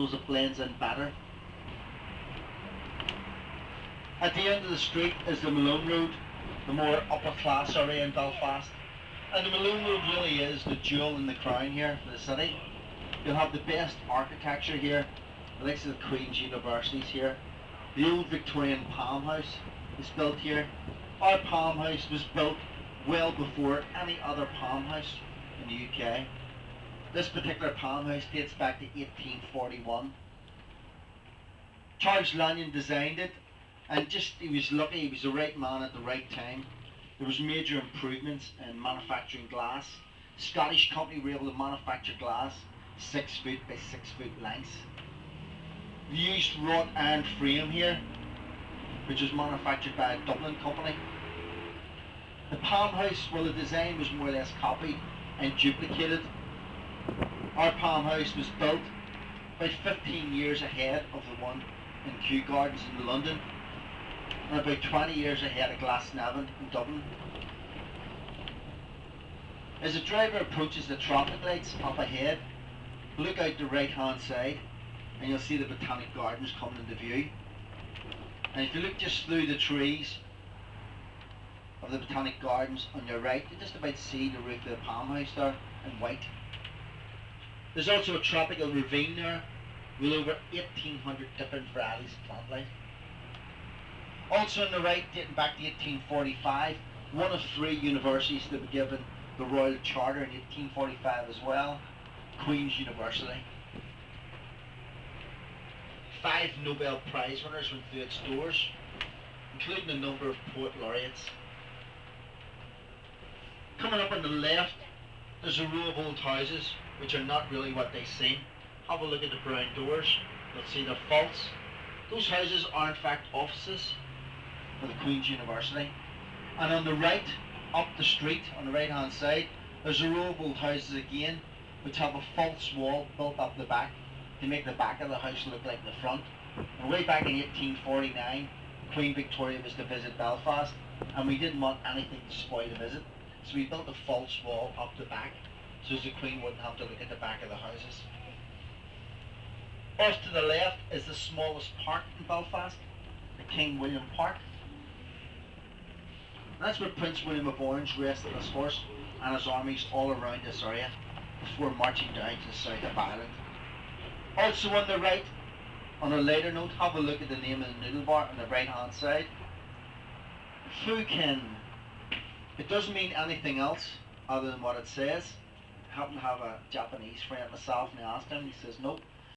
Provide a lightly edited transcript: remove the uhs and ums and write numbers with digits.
it blends in better. At the end of the street is the Malone Road, the more upper class area in Belfast. And the Malone Road really is the jewel in the crown here for the city. You'll have the best architecture here, the likes of the Queen's Universities here. The old Victorian Palm House is built here. Our Palm House was built well before any other Palm House in the UK. This particular Palm House dates back to 1841. Charles Lanyon designed it, and just he was lucky, he was the right man at the right time. There was major improvements in manufacturing glass. Scottish company were able to manufacture glass 6 foot by 6 foot lengths. They used wrought iron frame here, which was manufactured by a Dublin company. The Palm House, well, the design was more or less copied and duplicated. Our Palm House was built about 15 years ahead of the one in Kew Gardens in London, and about 20 years ahead of Glasnevin in Dublin. As the driver approaches the traffic lights up ahead, look out the right hand side and you'll see the Botanic Gardens coming into view. And if you look just through the trees of the Botanic Gardens on your right, you just about see the roof of the Palm House there in white. There's also a tropical ravine there with over 1,800 different varieties of plant life. Also on the right, dating back to 1845, one of 3 universities that were given the Royal Charter in 1845 as well, Queen's University. 5 Nobel Prize winners went through its doors, including a number of poet laureates. Coming up on the left, there's a row of old houses, which are not really what they seem. Have a look at the brown doors, you'll see they're false. Those houses are in fact offices for the Queen's University. And on the right, up the street, on the right hand side, there's a row of old houses again, which have a false wall built up the back to make the back of the house look like the front. And way back in 1849, Queen Victoria was to visit Belfast, and we didn't want anything to spoil the visit, so we built a false wall up the back, so the Queen wouldn't have to look at the back of the houses. Off to the left is the smallest park in Belfast, the King William Park. And that's where Prince William of Orange rested his horse and his armies all around this area before marching down to the south of Ireland. Also on the right, on a later note, have a look at the name of the noodle bar on the right hand side. Fukin. It doesn't mean anything else other than what it says. I happen to have a Japanese friend myself, and I asked him, he says, nope,